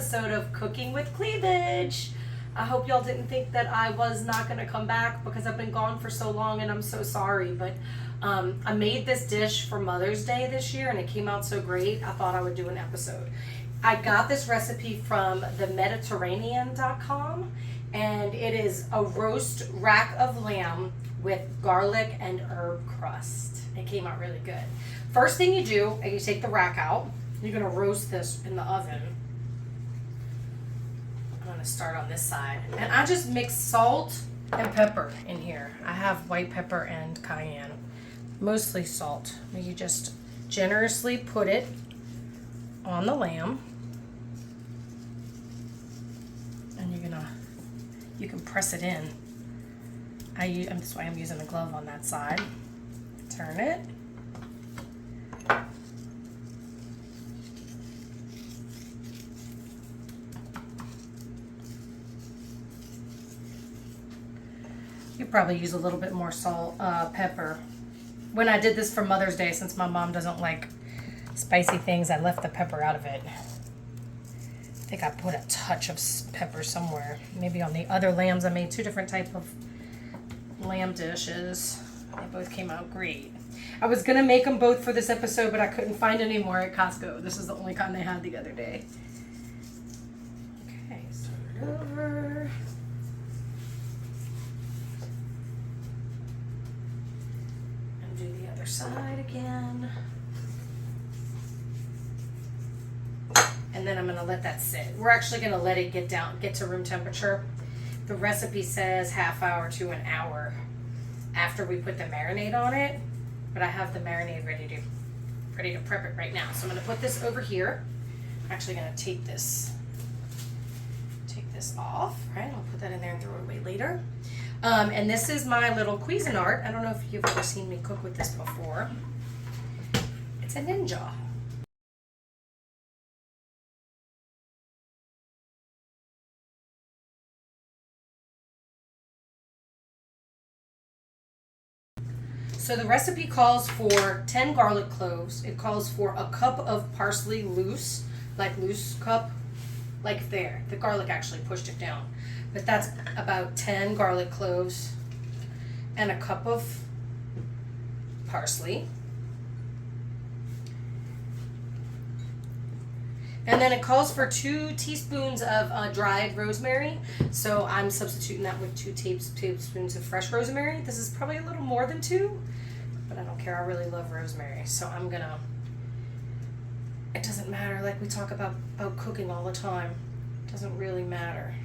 episode of Cooking with Cleavage. I hope y'all didn't think that I was not going to come back because I've been gone for so long and I'm so sorry. But I made this dish for Mother's Day this year and it came out so great, I thought I would do an episode. I got this recipe from themediterranean.com and it is a roast rack of lamb with garlic and herb crust. It came out really good. First thing you do is you take the rack out. You're going to roast this in the oven. I'm going to start on this side. And I just mix salt and pepper in here. I have white pepper and cayenne. Mostly salt. You just generously put it on the lamb. And you can press it in. That's why I'm using the glove on that side. Turn it. You probably use a little bit more salt, pepper. When I did this for Mother's Day, since my mom doesn't like spicy things, I left the pepper out of it. I think I put a touch of pepper somewhere. Maybe on the other lambs. I made two different types of lamb dishes. They both came out great. I was going to make them both for this episode, but I couldn't find any more at Costco. This is the only kind they had the other day. Okay, start over. And do the other side again. And then I'm going to let that sit. We're actually going to let it get to room temperature. The recipe says half hour to an hour after we put the marinade on it, but I have the marinade ready to prep it right now. So I'm going to put this over here. I'm actually going to take this off, right? I'll put that in there and throw it away later. And this is my little Cuisinart. I don't know if you've ever seen me cook with this before. It's a Ninja. So the recipe calls for 10 garlic cloves. It calls for a cup of parsley loose cup, like there. The garlic actually pushed it down. But that's about 10 garlic cloves and a cup of parsley. And then it calls for 2 teaspoons of dried rosemary. So I'm substituting that with 2 tablespoons of fresh rosemary. This is probably a little more than 2, but I don't care. I really love rosemary. So it doesn't matter. Like we talk about cooking all the time. It doesn't really matter.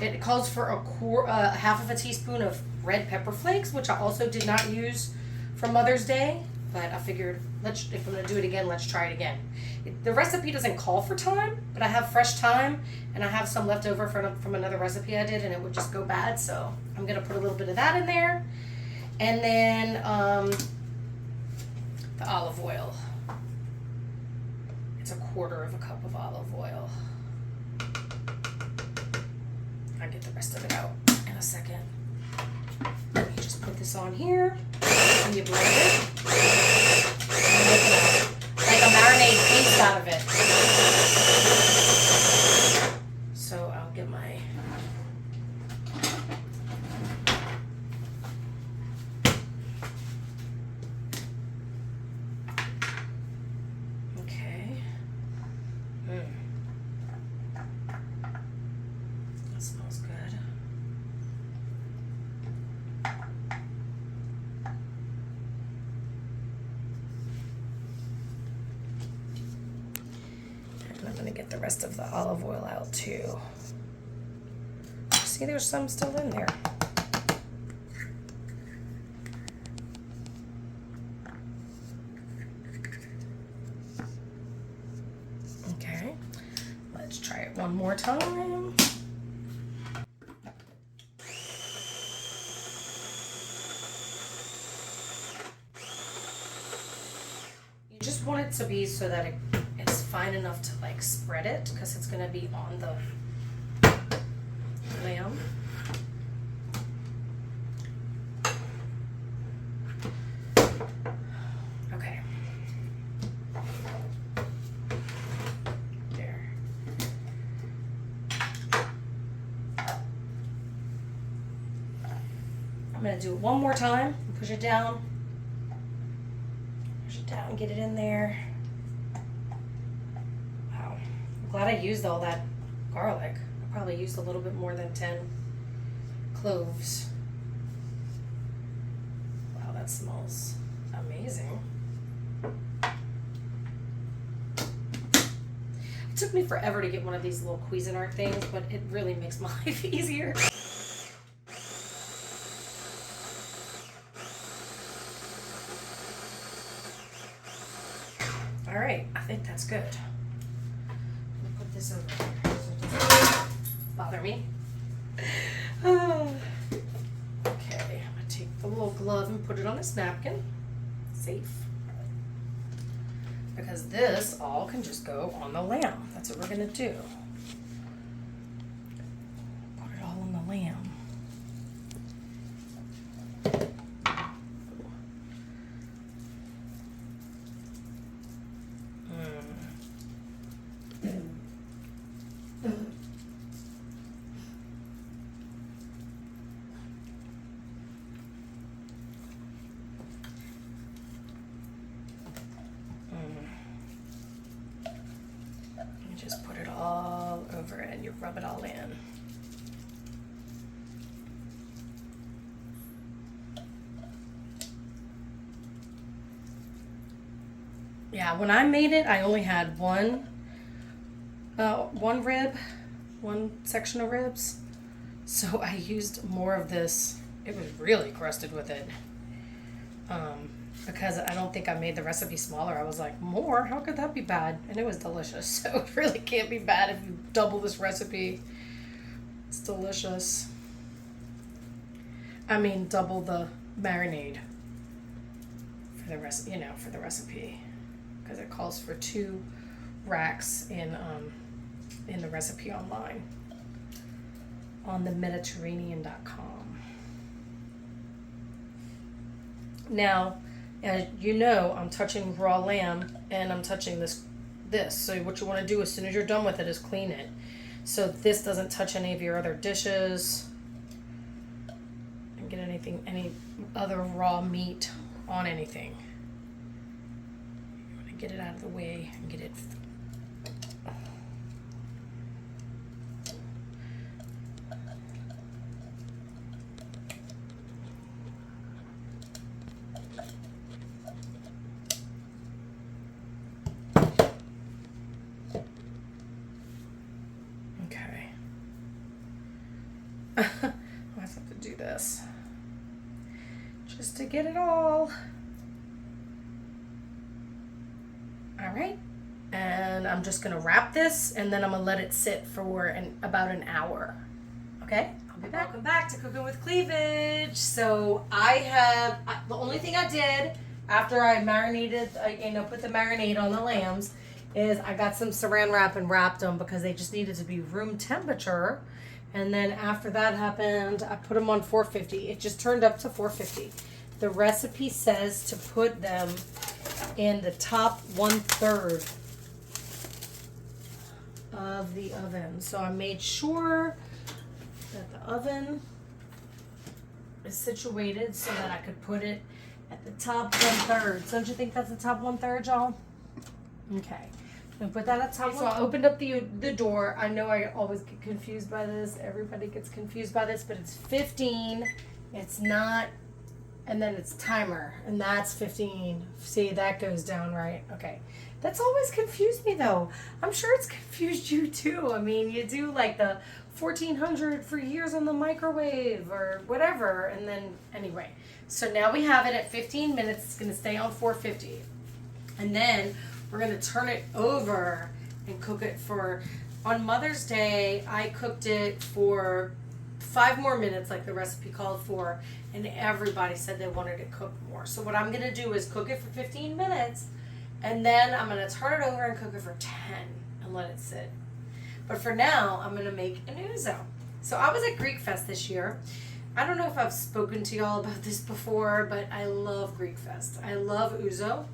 It calls for half of a teaspoon of red pepper flakes, which I also did not use for Mother's Day. But I figured, if I'm going to do it again, let's try it again. The recipe doesn't call for thyme, but I have fresh thyme, and I have some left over from another recipe I did, and it would just go bad. So I'm going to put a little bit of that in there. And then the olive oil. It's a quarter of a cup of olive oil. I'll get the rest of it out in a second. You just put this on here, and you blend it. And make like a marinade paste out of it. So I'll get my That smells good. And I'm going to get the rest of the olive oil out too. See, there's some still in there. Okay, let's try it one more time. You just want it to be so that it's fine enough to like spread it, because it's going to be on the lamb. Okay. There. I'm gonna do it one more time. Push it down. Push it down and get it in there. Wow. I'm glad I used all that garlic. I probably used a little bit more than 10 cloves. Wow, that smells amazing. It took me forever to get one of these little Cuisinart things, but it really makes my life easier. All right, I think that's good. I'm gonna put this over here so it doesn't bother me. Okay, I'm gonna take the little glove and put it on this napkin. Safe. Because this all can just go on the lamb. That's what we're gonna do. Put it all on the lamb. Just put it all over and you rub it all in. Yeah, when I made it, I only had one section of ribs. So I used more of this. It was really crusted with it. Because I don't think I made the recipe smaller. I was like, more? How could that be bad? And it was delicious. So it really can't be bad if you double this recipe. It's delicious. I mean, double the marinade for the rest, for the recipe, because it calls for 2 racks in the recipe online on the Mediterranean.com. Now, as you know, I'm touching raw lamb and I'm touching this. So what you want to do as soon as you're done with it is clean it. So this doesn't touch any of your other dishes and get any other raw meat on anything. You want to get it out of the way and get it. I have to do this just to get it all. All right, and I'm just gonna wrap this and then I'm gonna let it sit for about an hour. Okay, I'll be back. Welcome back to Cooking with Cleavage. So the only thing I did after I marinated, put the marinade on the lambs, is I got some saran wrap and wrapped them because they just needed to be room temperature. And then after that happened, I put them on 450. It just turned up to 450. The recipe says to put them in the top 1/3 of the oven. So I made sure that the oven is situated so that I could put it at the top 1/3. Don't you think that's the top 1/3, y'all? Okay. I'm gonna put that at top. So I opened up the door. I know I always get confused by this. Everybody gets confused by this, but it's 15. It's not, and then it's timer, and that's 15. See, that goes down, right? Okay. That's always confused me, though. I'm sure it's confused you, too. I mean, you do like the 1400 for years on the microwave or whatever, and then, anyway. So now we have it at 15 minutes. It's going to stay on 450. And then we're going to turn it over and cook it on Mother's Day, I cooked it for 5 more minutes like the recipe called for, and everybody said they wanted it cooked more. So what I'm going to do is cook it for 15 minutes, and then I'm going to turn it over and cook it for 10 and let it sit. But for now, I'm going to make an ouzo. So I was at Greek Fest this year. I don't know if I've spoken to y'all about this before, but I love Greek Fest. I love ouzo.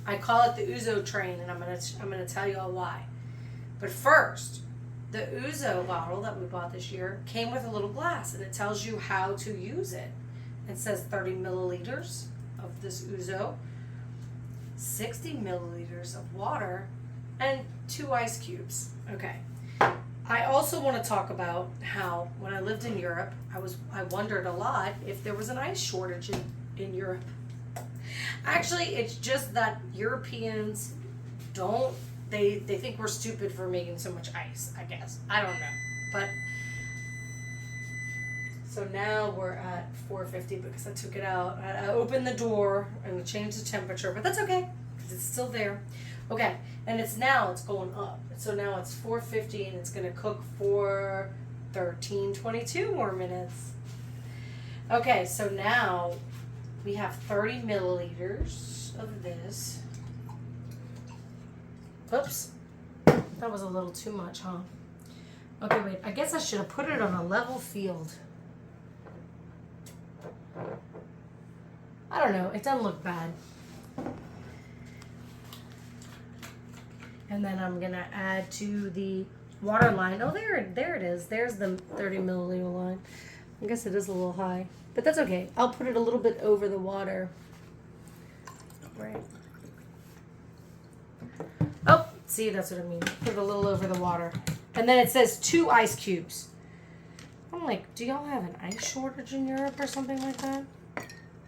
I call it the ouzo train, and I'm gonna tell y'all why. But first, the ouzo bottle that we bought this year came with a little glass, and it tells you how to use it. It says 30 milliliters of this ouzo, 60 milliliters of water, and 2 ice cubes. Okay. I also want to talk about how when I lived in Europe, I wondered a lot if there was an ice shortage in Europe. Actually, it's just that Europeans they think we're stupid for making so much ice, I guess. I don't know. But so now we're at 450 because I took it out. I opened the door and changed the temperature, but that's okay because it's still there. Okay, and it's going up. So now it's 450 and it's going to cook for 22 more minutes. Okay, so now we have 30 milliliters of this. Oops, that was a little too much, huh? Okay, wait, I guess I should have put it on a level field. I don't know, it doesn't look bad. And then I'm gonna add to the water line. Oh, there it is. There's the 30 milliliter line. I guess it is a little high, but that's okay. I'll put it a little bit over the water. Right. Oh, see, that's what I mean. Put it a little over the water. And then it says 2 ice cubes. I'm like, do y'all have an ice shortage in Europe or something like that?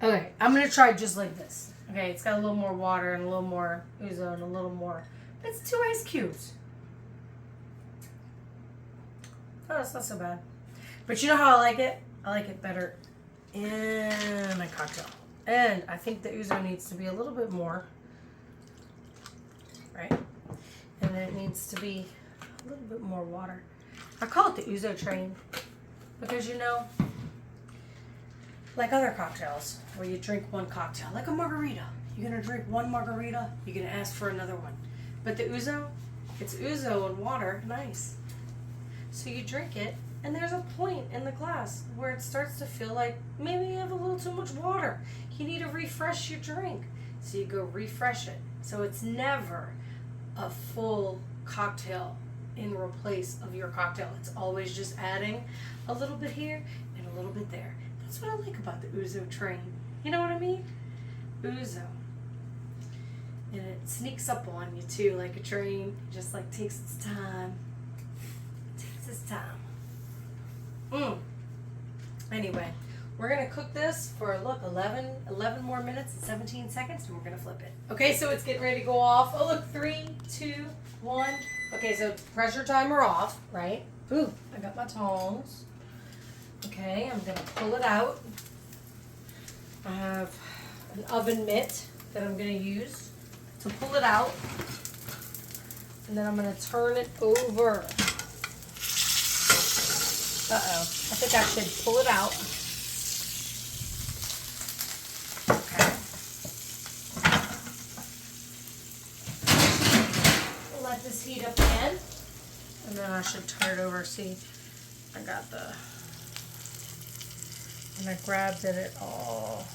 Okay, I'm gonna try just like this. Okay, it's got a little more water and a little more ouzo and a little more. It's 2 ice cubes. Oh, it's not so bad. But you know how I like it? I like it better in a cocktail. And I think the ouzo needs to be a little bit more. Right? And then it needs to be a little bit more water. I call it the ouzo train. Because you know, like other cocktails, where you drink one cocktail, like a margarita. You're going to drink one margarita, you're going to ask for another one. But the ouzo, it's ouzo and water and ice. So you drink it, and there's a point in the glass where it starts to feel like maybe you have a little too much water. You need to refresh your drink. So you go refresh it. So it's never a full cocktail in replace of your cocktail. It's always just adding a little bit here and a little bit there. That's what I like about the ouzo train. You know what I mean? Ouzo. And it sneaks up on you too, like a train. It just like takes its time. Takes its time. Anyway, we're gonna cook this for, look, 11 more minutes and 17 seconds, and we're gonna flip it. Okay, so it's getting ready to go off. Oh, look, 3, 2, 1. Okay, so pressure timer off, right? Ooh, I got my tongs. Okay, I'm gonna pull it out. I have an oven mitt that I'm gonna use to pull it out, and then I'm going to turn it over. Uh-oh, I think I should pull it out. Okay. We'll let this heat up again, and then I should turn it over. See, I got and I grabbed it all.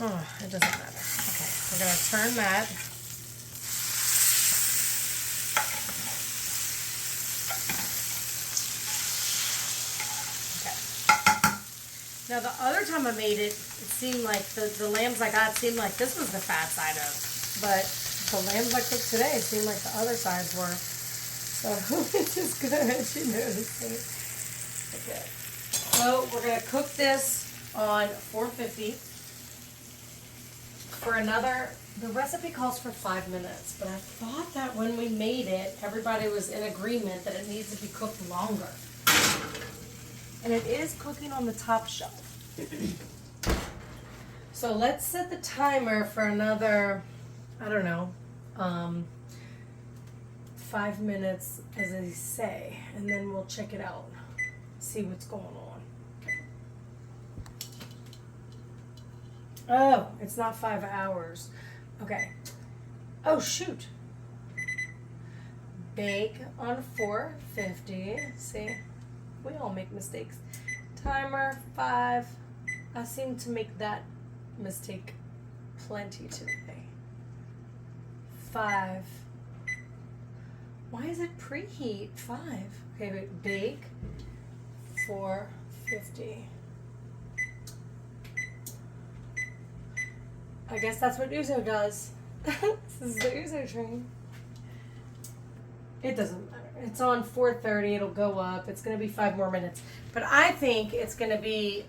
Oh, it doesn't matter. Okay, we're going to turn that. Okay. Now, the other time I made it, it seemed like the lambs I got seemed like this was the fat side of. But the lambs I cooked today seemed like the other sides were. So, this is good. You notice it. Okay. So, we're going to cook this on 450. For another, the recipe calls for 5 minutes, but I thought that when we made it, everybody was in agreement that it needs to be cooked longer. And it is cooking on the top shelf. So let's set the timer for another, I don't know, 5 minutes, as they say, and then we'll check it out, see what's going on. Oh, it's not 5 hours. Okay. Oh, shoot. Bake on 450. See? We all make mistakes. Timer 5. I seem to make that mistake plenty today. 5. Why is it preheat? 5. Okay, wait. Bake 450. I guess that's what Ouzo does. This is the Ouzo train. It doesn't matter. It's on 4:30. It'll go up. It's going to be 5 more minutes. But I think it's going to be,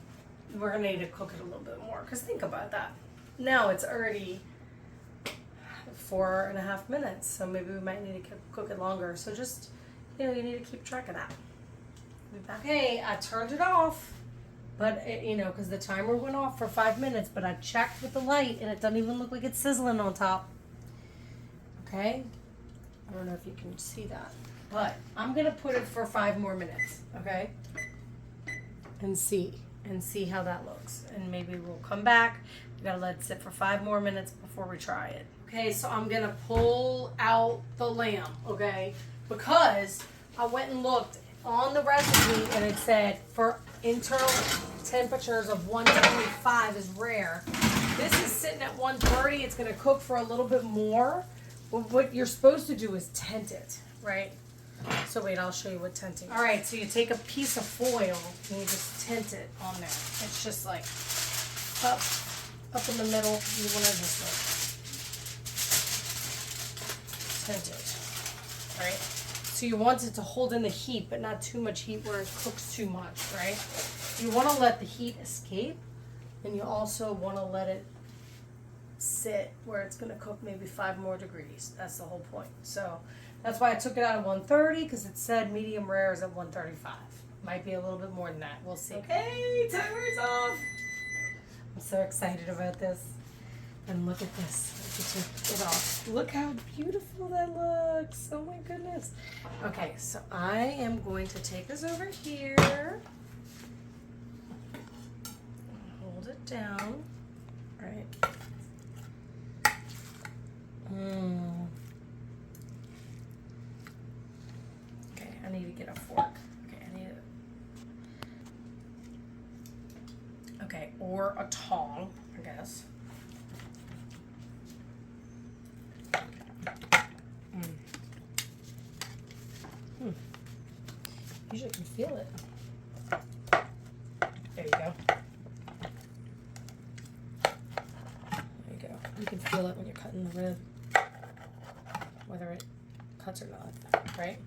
we're going to need to cook it a little bit more. Because think about that. Now it's already 4.5 minutes. So maybe we might need to cook it longer. So just, you need to keep track of that. Okay, I turned it off. But, because the timer went off for 5 minutes. But I checked with the light and it doesn't even look like it's sizzling on top. Okay? I don't know if you can see that. But I'm going to put it for 5 more minutes. Okay? And see how that looks. And maybe we'll come back. We got to let it sit for 5 more minutes before we try it. Okay, so I'm going to pull out the lamb. Okay? Because I went and looked on the recipe and it said for internal temperatures of 125 is rare. This is sitting at 130. It's going to cook for a little bit more. Well, what you're supposed to do is tent it, right? So wait, I'll show you what tenting is. All right, so you take a piece of foil and you just tent it on there. It's just like up in the middle. You want to just like tent it, all right? So you want it to hold in the heat, but not too much heat where it cooks too much, right? You want to let the heat escape, and you also want to let it sit where it's going to cook maybe 5 more degrees. That's the whole point. So that's why I took it out at 130 because it said medium rare is at 135. Might be a little bit more than that. We'll see. Okay, timer's off. I'm so excited about this. And look at this. It off. Look how beautiful that looks. Oh my goodness. Okay, so I am going to take this over here. Hold it down. Right. Okay, I need to get a fork. Okay, or a tong, I guess. Usually can feel it. There you go. There you go. You can feel it when you're cutting the rib. Whether it cuts or not, right?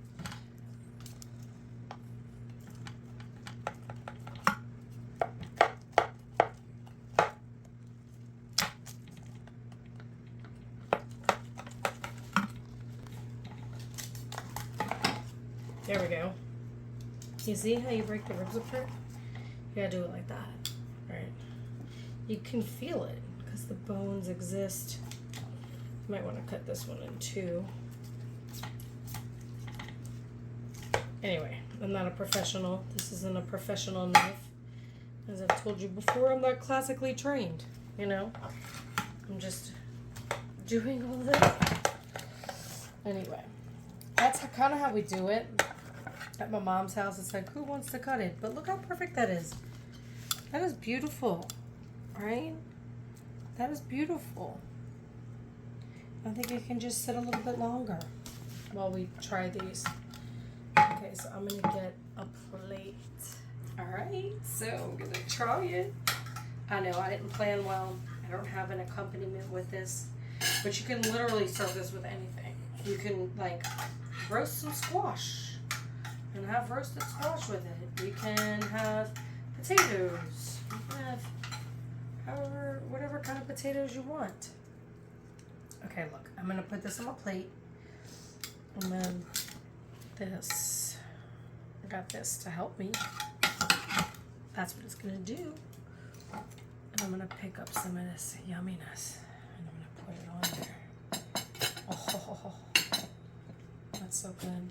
There we go. You see how you break the ribs apart? You gotta do it like that, right? You can feel it because the bones exist. You might want to cut this one in 2. Anyway, I'm not a professional. This isn't a professional knife. As I've told you before, I'm not classically trained, I'm just doing all this. Anyway, that's kind of how we do it. At my mom's house, it's like, who wants to cut it? But look how perfect that is. That is beautiful, right? That is beautiful. I think it can just sit a little bit longer while we try these. Okay, so I'm going to get a plate. All right, so I'm going to try it. I know, I didn't plan well. I don't have an accompaniment with this. But you can literally serve this with anything. You can, roast some squash. And have roasted squash with it. You can have potatoes. You can have whatever kind of potatoes you want. Okay, look, I'm gonna put this on my plate. And then this, I got this to help me. That's what it's gonna do. And I'm gonna pick up some of this yumminess. And I'm gonna put it on there. Oh, that's so good.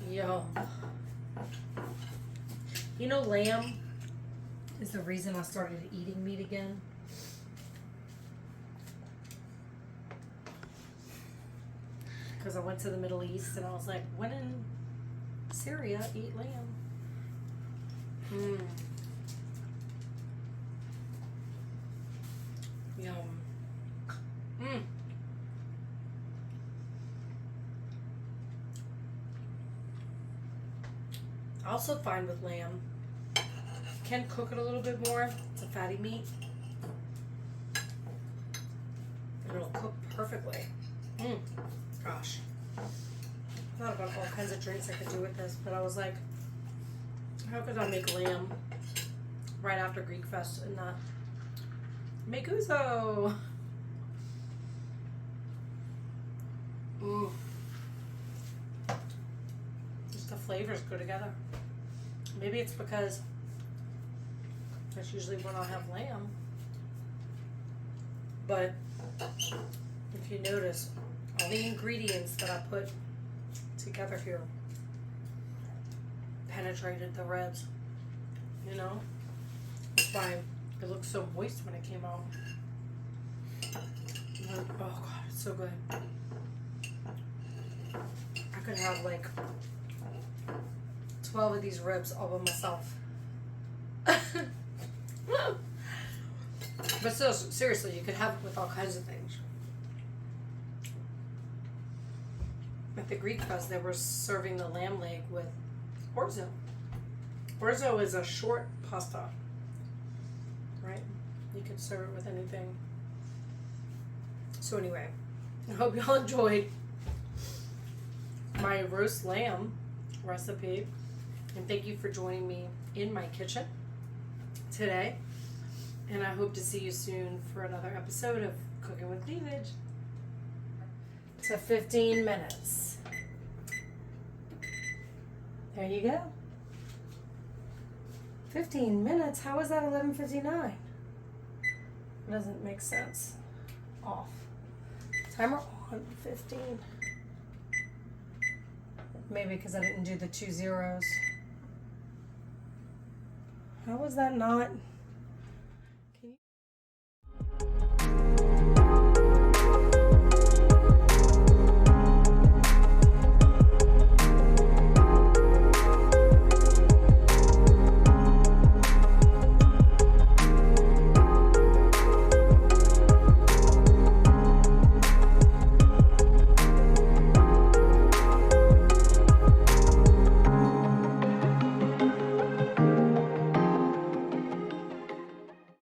Yum. Lamb is the reason I started eating meat again. Because I went to the Middle East and I was like, when in Syria, eat lamb. Yum. Also fine with lamb. Can cook it a little bit more. It's a fatty meat. And it'll cook perfectly. Gosh. I thought about all kinds of drinks I could do with this, but I was like, how could I make lamb right after Greek Fest and not make ouzo? Just the flavors go together. Maybe it's because that's usually when I'll have lamb. But if you notice, all the ingredients that I put together here penetrated the ribs. You know? That's why it looks so moist when it came out. Oh God, it's so good. I could have like 12 of these ribs all by myself. But still, seriously, you could have it with all kinds of things. At the Greek Fest, they were serving the lamb leg with orzo. Orzo is a short pasta, right? You could serve it with anything. So anyway, I hope y'all enjoyed my roast lamb recipe. And thank you for joining me in my kitchen today. And I hope to see you soon for another episode of Cooking with Cleavage. To 15 minutes. There you go. 15 minutes? How is that 11:59? It doesn't make sense. Off. Timer on 15. Maybe because I didn't do the 2 zeros. How was that not?